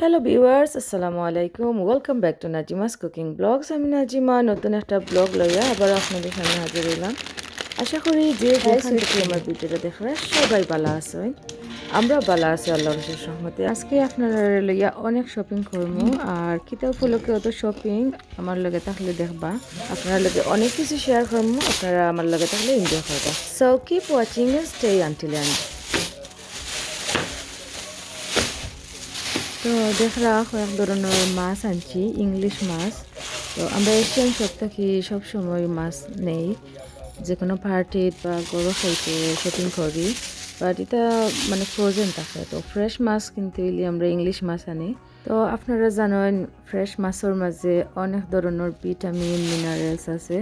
Hello viewers, আসসালামু আলাইকুম। Welcome back to Nazima's cooking blogs. আমি নাজিমা নতুন একটা ব্লগ লইয়া আবার আপনাদের সামনে হাজির হইলাম। আশা করি যে যেখান থেকে আমার ভিডিওটা দেখরা সবাই ভালো আছেন। আমরা ভালো আছি আল্লাহর অশেষ রহমতে। আজকে আপনারা লইয়া অনেক শপিং করবো আর কিতাব উপলক্ষে অত শপিং আমার লগে থাকলে দেখবা। আপনার লগে অনেক কিছু শেয়ার করবো, আপনারা আমার লগে থাকলে এনজয় করবা। So keep watching and stay until end. তো দেখরা কয়েক ধরনের মাছ আনছি, ইংলিশ মাছ। তো আমরা এশিয়ান শপ থেকে সবসময় মাছ নেই, যে কোনো পার্টিত বা গরু খাইতে শপিং করি, বাট এটা মানে ফ্রোজেন থাকে। তো ফ্রেশ মাছ কিনতে হইলে আমরা ইংলিশ মাছ আনি। তো আপনারা জানেন ফ্রেশ মাছের মাঝে অনেক ধরনের ভিটামিন মিনারেলস আছে,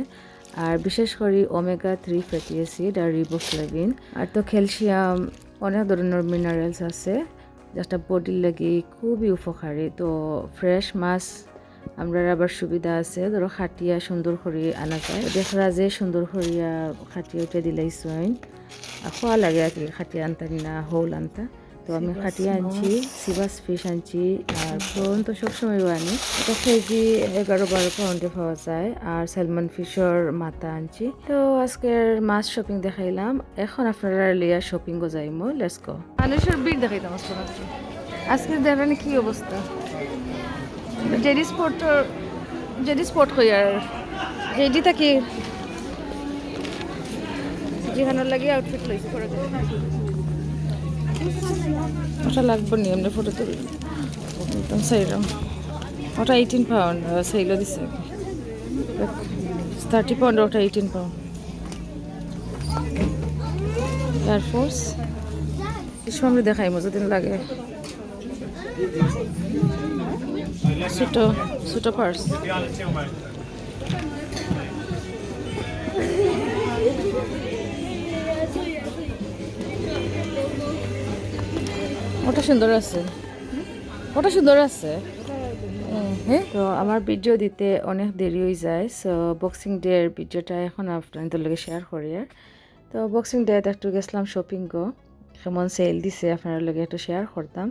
আর বিশেষ করে ওমেগা 3 ফ্যাটি অ্যাসিড আর রিবোফ্লাভিন, আর তো ক্যালসিয়াম, অনেক ধরনের মিনারেলস আছে যেটা বডির লাগে খুবই উপকারী। তো ফ্রেশ মাছ আমরা আবার সুবিধা আছে, ধরো খাটিয়া সুন্দর করে আনা যায়। দেখরা যে সুন্দর করিয়া খাটিয়া উঠে দিলাইছেন, খোয়া লাগে আর কি খাটিয়া আনতা না হোল আনতা। তো আমি খাটিয়া আনছি, সিবাস ফিশ আনছি, আর প্রন তো সবসময় আনি। এটা কেজি 11-12 পাউন্ডে পাওয়া যায়। আর স্যালমন ফিশর মাথা আনছি। তো আজকের মাছ শপিং দেখাইলাম, এখন আপনারা লিয়া শপিংও যাইমো। Let's go. মানুষের ভিড় দেখাইতাম আজকে দেখেন কি অবস্থা। জেডি স্পোর্ট কই আর জেডি থাকি যেখানে লাগে আউটফিট লইছি করে ওটা লাগবে নি আমরা ফটো তুলি একদম সাইরাম। ওটা 18 পাউন্ড সেইলো দিছে, 30 পাউন্ড, ওটা 18 পাউন্ড। এয়ারফোর্স কিছু আমরা দেখাই মজাদিন লাগে। ছোটো ছোটো পার্স, ওটা সুন্দর আছে, ওটা সুন্দর আছে। হ্যাঁ, তো আমার ভিডিও দিতে অনেক দেরি হয়ে যায়। সো বক্সিং ডে এর ভিডিওটা এখন আপনাদের লগে শেয়ার করি। আর তো বক্সিং ডে একটু গেছিলাম শপিং গো, কেমন সেল দিছে আপনার লগে একটু শেয়ার করতাম,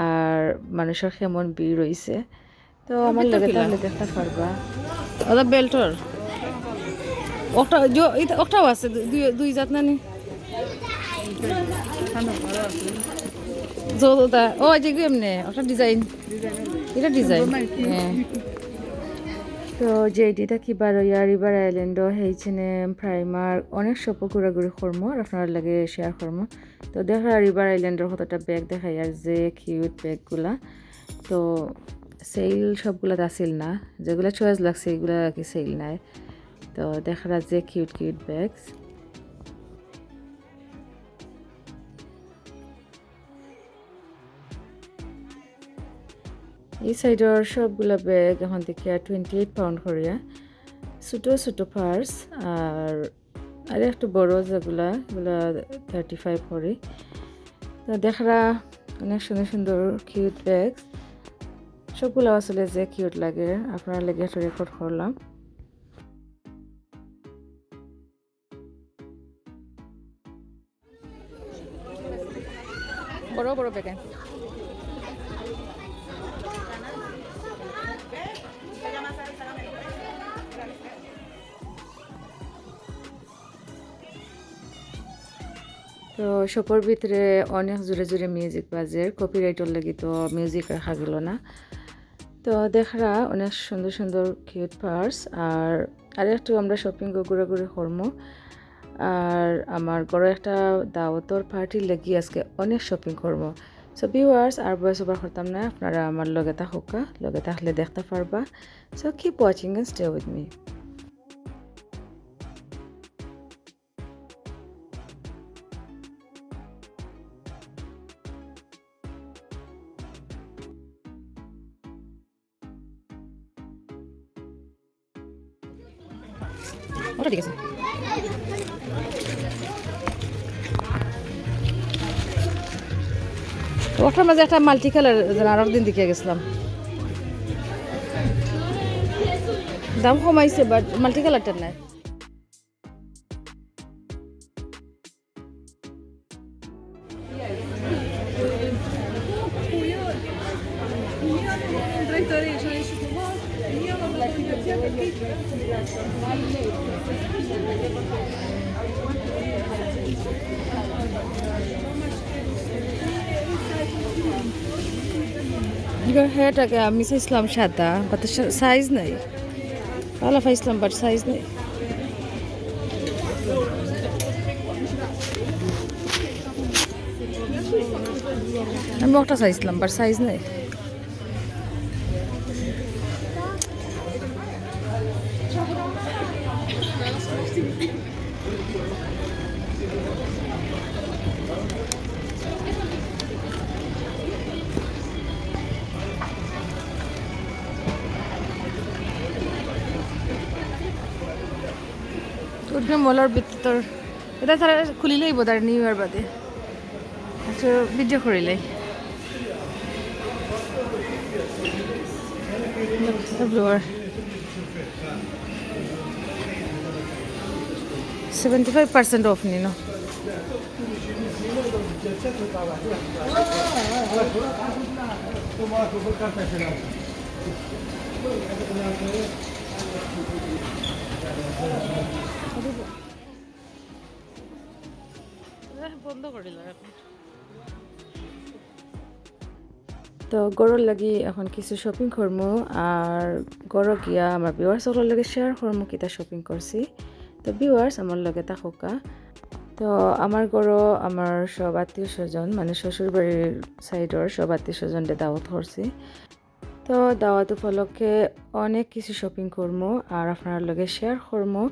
আর মানুষের কেমন ভিড় রয়েছে। তো আমার লগে তাহলে দেখতে পারবা। ওটা বেল্টর ওটা ওটাও আছে, দুই জাত নানি যৌদা। ও যেগুলো এমনি ওটা ডিজাইন, এটা ডিজাইন। হ্যাঁ, তো যেটিটা কিবা রইয়া রিভার আইল্যান্ডও হেইছেনে প্রাইমার অনেক সব ঘোরাঘুরি করমো আর আপনার লাগে শেয়ার করমো। তো দেখা রিভার আইল্যান্ডের কতটা ব্যাগ দেখাই, আর যে কিউট ব্যাগগুলা। তো সেল সবগুলা আসিল না, যেগুলো চয়েস লাগছে এগুলো আর কি সেল নাই। তো দেখা যে কিউট কিউট ব্যাগস। এই সাইডের সবগুলা ব্যাগ এখন থেকে 28 পাউন্ড করিয়া, ছোটো ছোটো পার্স, আর একটু বড় যেগুলা এগুলা 35 করে। তো দেখরা অনেক সুন্দর সুন্দর কিউট ব্যাগ, সবগুলো আসলে যে কিউট লাগে আপনারা লেগে একটা রেকর্ড করলাম। বড় বড় ব্যাগ তো সপর ভিতরে অনেক জোরে জোরে মিউজিক বাজে, কপিরাইটর লাগি তো মিউজিক রাখা গেল না। তো দেখরা অনেক সুন্দর সুন্দর কিউট পার্স, আর একটু আমরা শপিং ঘুরে করবো। আর আমার ঘরে একটা দাওয়াতর পার্টি লাগি আজকে অনেক শপিং করবো। সো ভিউয়ার্স আর বয়স ওভার করতাম না, আপনারা আমার লগে থাকুকা, লগে থাকলে দেখতে পারবা। So keep watching and stay with me. ওটা ঠিক আছে। ওটার মাঝে একটা মাল্টি কালার আর একদিন দেখে গেছিলাম, দাম কমাইছে বাট মাল্টি কালারটার নাই। এগুলোর হেটাকে আমি চাইছিলাম সাদা বাট সাইজ নাই ভালো পাইছিলাম বাট সাইজ নেই আমি একটা চাইছিলাম বাট সাইজ নেই ওটা মলার ভিতর এটা তারা খুলিলেই বোধ আর নিউ ইয়ার বাদে একটা ভিডিও করিলেই ব্লোয়ার 75% off নিন বন্ধ করিল এখন তো গরুর লাগি এখন কিছু শপিং করমু আর গরু গিয়া আমার ভিউয়ার্সগুলোর লগে শেয়ার করমু কিতা শপিং করছি তো ভিউয়ার্স আমার লগে থাকুকা তো আমার গরু আমার সব আত্মীয় স্বজন মানে শ্বশুর বাড়ির সাইডর সব আত্মীয় স্বজনদের দাওয়াত করছি তো দাওয়াত উপলক্ষে অনেক কিছু শপিং করমু আর আপনার লগে শেয়ার করমু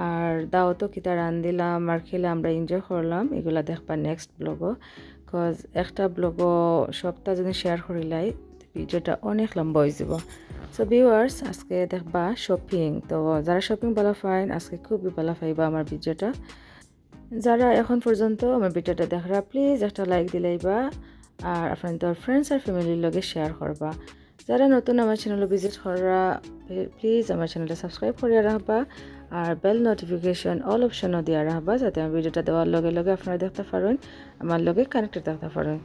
আর দাওয়াতও কিতা রান দিলাম আর খেলে আমরা এনজয় করলাম এগুলা দেখবা নেক্সট ব্লগও কজ একটা ব্লগও সপ্তাহ যদি শেয়ার করিলাই ভিডিওটা অনেক লম্বা হয়ে যাব সো ভিউয়ার্স আজকে দেখবা শপিং তো যারা শপিং ভালো পাইন আজকে খুবই ভালো পাইবা আমার ভিডিওটা যারা এখন পর্যন্ত আমার ভিডিওটা দেখরা প্লিজ একটা লাইক দিলাইবা আর আপনাদের ফ্রেন্ডস আর ফ্যামিলির লগে শেয়ার করবা যারা নতুন আমার চ্যানেলে ভিজিট করা প্লিজ আমার চ্যানেলটা সাবস্ক্রাইব করে রাখবা আর বেল নোটিফিকেশন অল অপশনও দিয়ে রাখবা যাতে আমার ভিডিওটা দেওয়ার লগে লগে আপনারা দেখতে পারেন আমার লগে কানেক্টেড থাকতে পারেন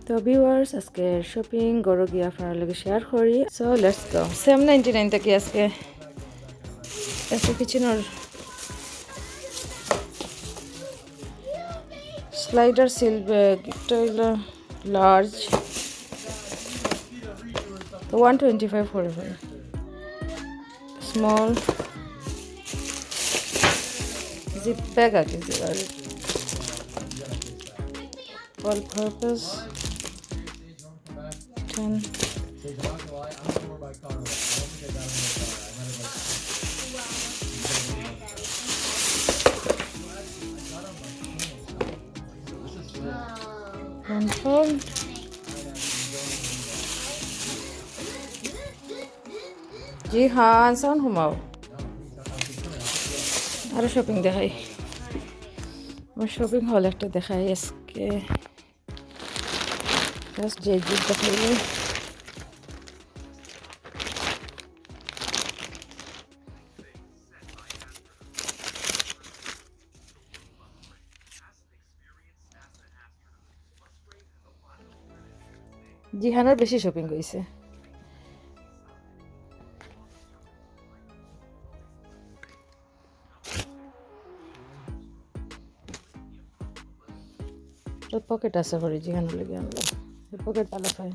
তো ভিউয়ার্স আজকে শপিং গরু গিয়ে আপনার লগে শেয়ার করি সো লেটস গো সেম 99 থেকে আজকে একটা কিচেনের স্লাইডার সিল ব্যাগ এটা হলো লার্জ তো 125 করে স্মল জিপ ব্যাগ আছে all purpose 10 control जी हाँ इंसान घुमाओ আরো শপিং দেখাই আমার শপিং হল একটা দেখাই আজকে জাস্ট যে জিপ দেখাইলে জিহানার বেশি শপিং হয়েছে পকেট আছে করে জিহানার লেগে আনলো পকেট ভালো পায়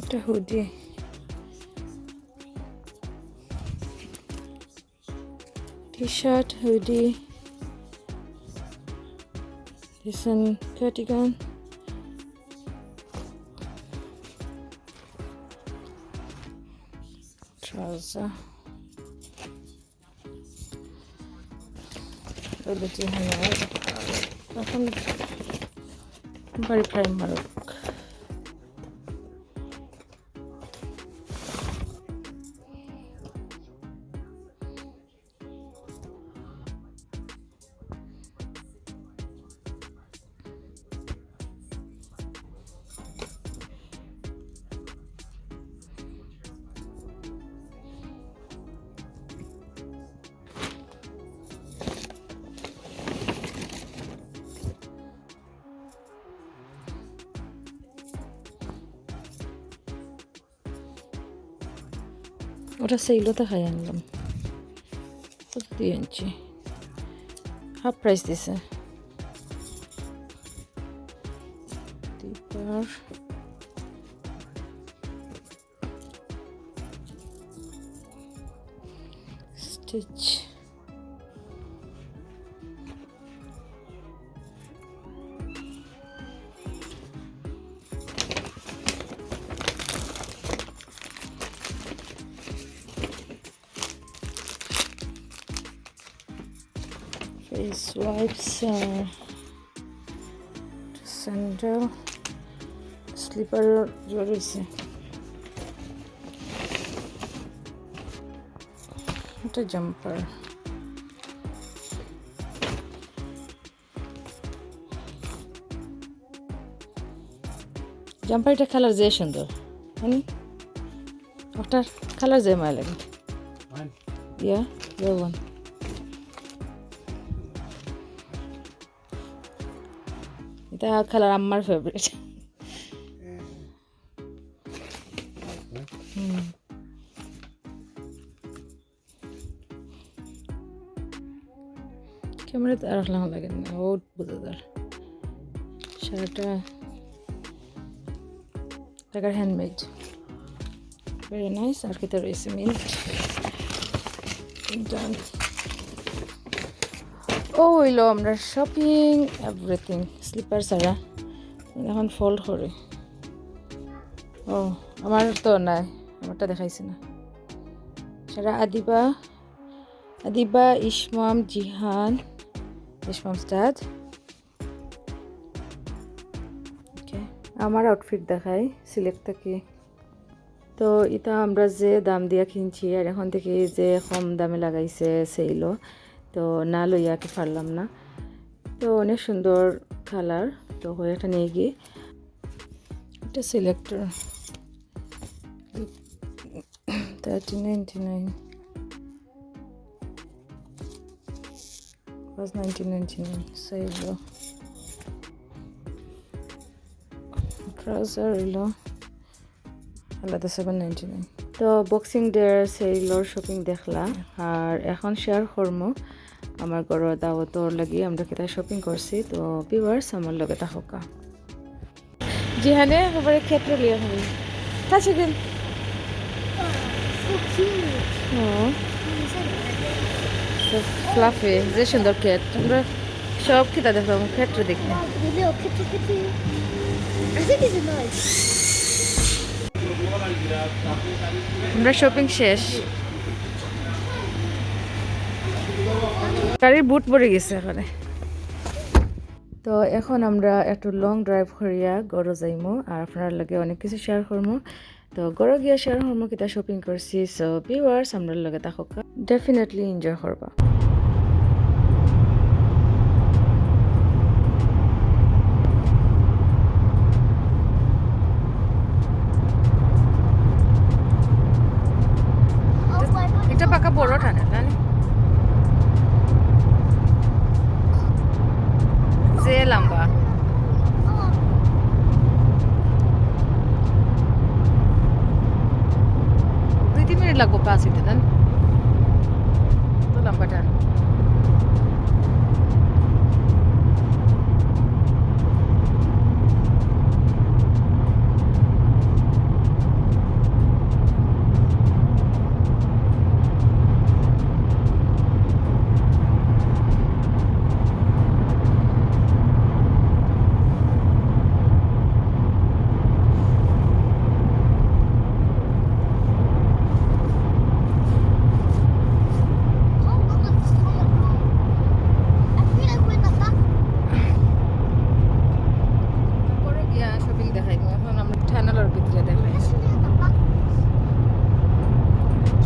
একটা hoodie T-shirt hoodie this one cardigan trouser এখন বাড়ি প্রাইমার্ক ওটা সেইলতে খাই আনলাম, কত দিয়ে আনছি, হাফ প্রাইস দিছে। দিবার stitch face wipes, sandal, slipper রয়েছে। এটা জাম্পার, জাম্পারটা কালার যে সুন্দর, মানে ওটার কালার যে মায়া লাগে। Yeah, your one. এটা কালার আমার ফেভারিট। ক্যামেরাতে আর রাখলাম লাগে না, ও বুঝাদার। শার্টটা টাকার হ্যান্ডমেড, ভেরি নাইস। আর কিতা রয়েছে, মিন্ট ডান। ও হইলো আমরা শপিং এভরিথিং, স্লিপার ছাড়া এখন ফোল্ড করে। ও আমার তো নাই, আমারটা দেখাইছে না। সারা আদিবা, ইসমাম, জিহান, ইসমাম স্টাড। ওকে, আমার আউটফিট দেখাই সিলেক্ট থেকে। তো এটা আমরা যে দাম দিয়া কিনছি আর এখন থেকে যে কম দামে লাগাইছে সেইলো, তো না লইয়া কি পারলাম না। তো অনেক সুন্দর কালার, তো এটা নিয়ে গিয়ে এটা সিলেক্টর 30.99 was 19.99 সেইলো। ট্রাউজার হইলো আলাদা 7.99। তো বক্সিং ডে সেইলোর শপিং দেখলা, আর এখন শেয়ার করবো আমার ঘরের দাওয়াতর লাগি আমরা কেটা শপিং করছি। তো ভিউয়ার্স আমার লগে থাকা জিহানে একেবারে ক্ষেত্রে লিয়া হবে কাছে গেল। ফ্লাফি যে সুন্দর ক্ষেত, আমরা সব কিতা দেখলাম ক্ষেত্র দেখি। আমরা শপিং শেষ, গাড়ির বুট পড়ে গেছে এখানে। তো এখন আমরা একটু লং ড্রাইভ করিয়া গড় যাইমো, আর আপনার লগে অনেক কিছু শেয়ার করবো। তো গড় গিয়া শেয়ার করবো কিতা শপিং করছি। সো ভিউয়ার্স আমরা লগে থাকা ডেফিনেটলি এনজয় করবা। এটা পাকা বড় টানে না যে লম্বা, মিনিট লাগবো 5 মিনিট দেন তো লম্বাটা।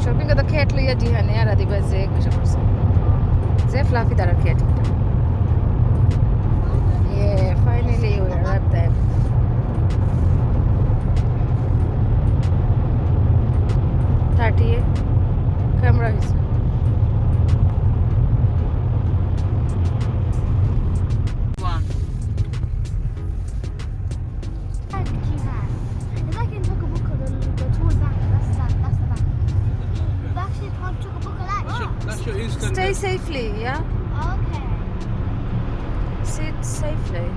শপিং কথা খেট লইয়া জিহানে আর আদিবা যে কিছু করছে যে ফ্লাফি তারা খেট। Yeah, finally we arrived there. 30 camera is stay safely, yeah? Okay. Sit safely.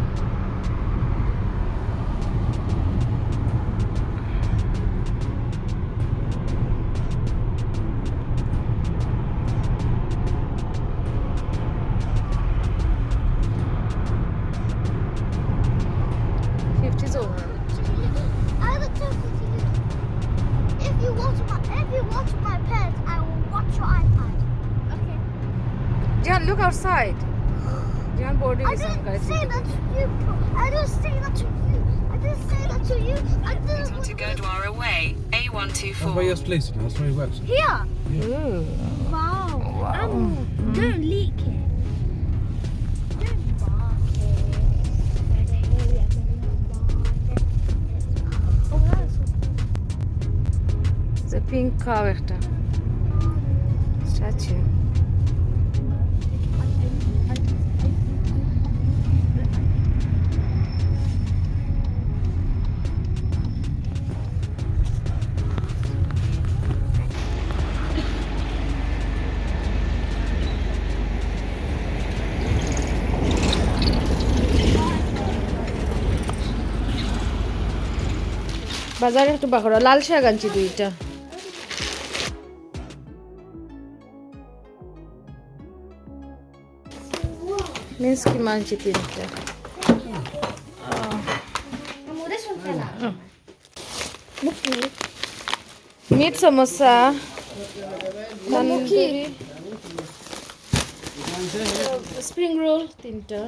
I look so good to you. If you watch my pets, I will watch your iPad. Okay. Jan, look outside. Jan boarding I is on, didn't guys. say that to you. I didn't say that to you. I didn't say that to you. I didn't. To Gurdwara Way, That's where A124. your place is. That's where he works. Here. Ooh. Wow. Don't leak it. Don't bark it. Oh, that's The pink car একটা statue. বাজারে একটু বাকরা লাল শাক আনছি দুইটা means কি মানছি তিনটা meat samosa tandoori spring roll তিনটা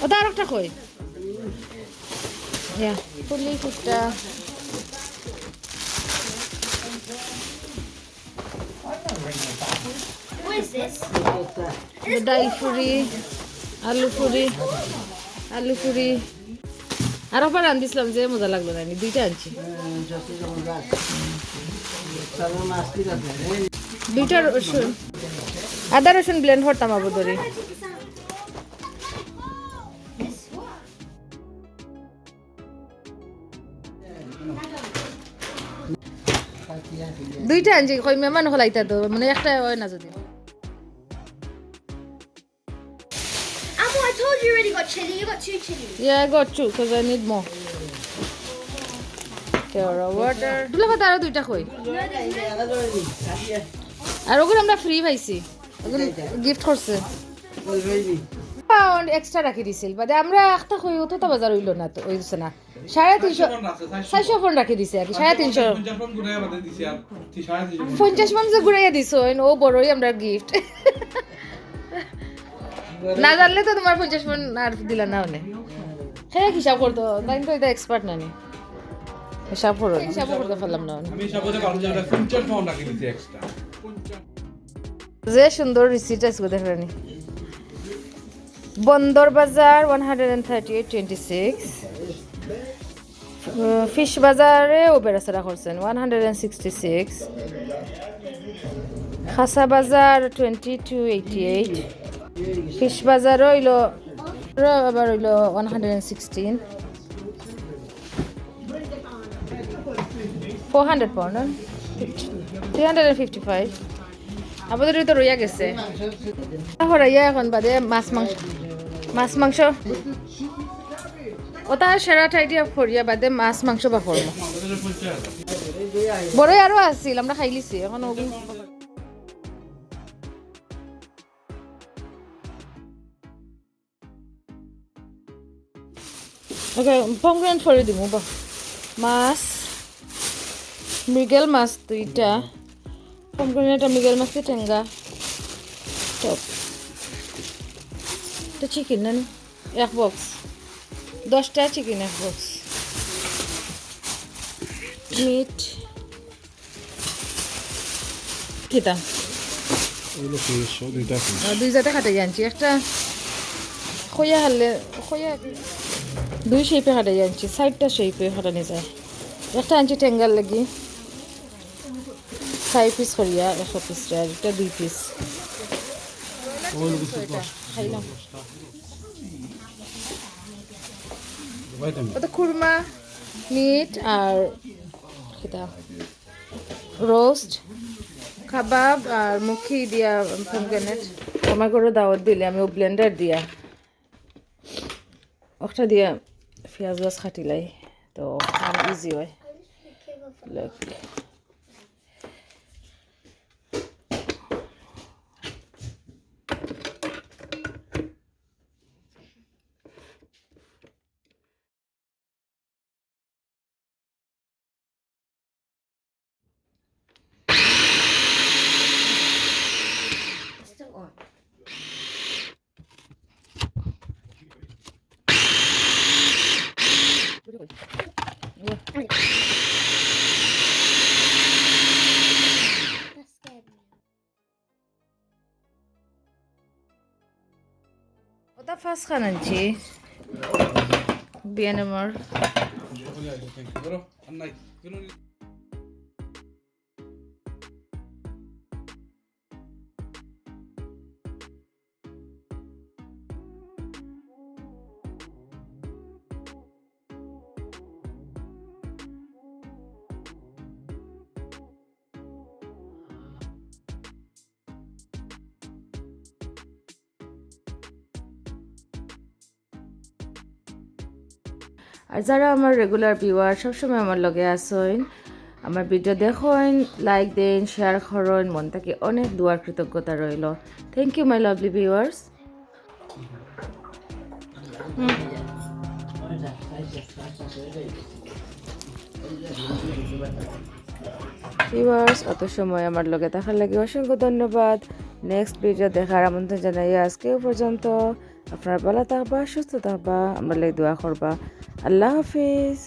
ওটা আর একটা কই ইয়া পুলি কুটা What is this? ডাল পুরি আলু পুরি আর আবার আনছিলাম যে মজা লাগলো না দুইটা আনছি দুইটা রসুন আদা রসুন ব্লেন্ড করতাম আবদরি দুইটা আনছি কই মেহমান হলাইতা তো মানে একটা হয় না যদি Ammo, I told you already got chili. You got 2 chilies. Yeah, I got two because I need more. Kara water. দুলা ভাত আরো দুইটা কই আর ওগুলো আমরা ফ্রি পাইছি ওগুলো গিফট করছে পাউন্ড এক্সট্রা রাখি দিছিল বাদে আমরা একটা কই অত তা বাজার হইল না তো হইছে না 350 600 ফোন রাখি দিছে আর 350 50 ফোন যে ঘুরাইয়া দিছো ও বড়ই আমরা গিফট না জানলে তো তোমার 50 ফোন আর দিলা না ওনে হ্যাঁ হিসাব করতো তাই তো এটা এক্সপার্ট না নি হিসাব করতে পারলাম না আমি হিসাব করতে পারলাম যে 50 পাউন্ড রাখি দিছি এক্সট্রা যে সুন্দর রিসিট আছে দেখরানি বন্দর বাজার 138.26 ফিশ বাজারে ওবেরাসরা করছেন 166 খাসা বাজার 2288 ফিশ বাজার হইল আবার হইল 116 400 পাউন্ড 355 আমাদের তো রইয়া গেছে হরাইয়া এখন বাদে মাছ মাংস ওটা সেরা ঠাইটিয়া ফরিয়া বাদে মাছ মাংস বা করবো বড়ই আরো আছিল আমরা খাইলিছি এখন ওকে পমগ্রেনেট ফরি দিব বা মাছ মৃগেল মাছ দুইটা পমগ্রেনেট আর মৃগেল মাছ টেঙ্গা টপ তো চিকেন না এক বক্স 10টা চিকেন এক বক্স মিট কিতা ওগুলো ফিশ দুইটা ফিশ দুই জাতে কাটে আনছি একটা খয়া হারলে খয়া দুই শেপে কাটাই আনছি 6টা শেপে কাটানি যায় একটা আনছি টেঙ্গার লাগি 5 পিস করিয়া 100 পিস আর এটা 2 পিস খাইলাম ওটা খুরমা মিট আর কিতা রোস্ট কাবাব আর মুখি দিয়া পমগ্রেনেট আমার করে দাওয়াত দিলে আমি ও ব্লেন্ডার দিয়া ওটা দিয়া পেঁয়াজ গাছ খাটিলাই তো ইজি হয় Look. That scared me. ওটা ফার্স্ট খান আনছি বিয়ানামার ধরো আর নাই কোনো আর যারা আমার রেগুলার ভিউয়ার সবসময় আমার লগে আসেন আমার ভিডিও দেখেন লাইক দেন শেয়ার করেন মন থেকে অনেক দোয়ার কৃতজ্ঞতা রইল thank you my lovely viewers viewers অত সময় আমার লগে থাকার লাগে অসংখ্য ধন্যবাদ নেক্সট ভিডিও দেখার আমন্ত্রণ জানাই আজকে পর্যন্ত আপনারা ভালো থাকবা সুস্থ থাকবা আমরা লাগে দোয়া করবা আল্লাহ হাফিজ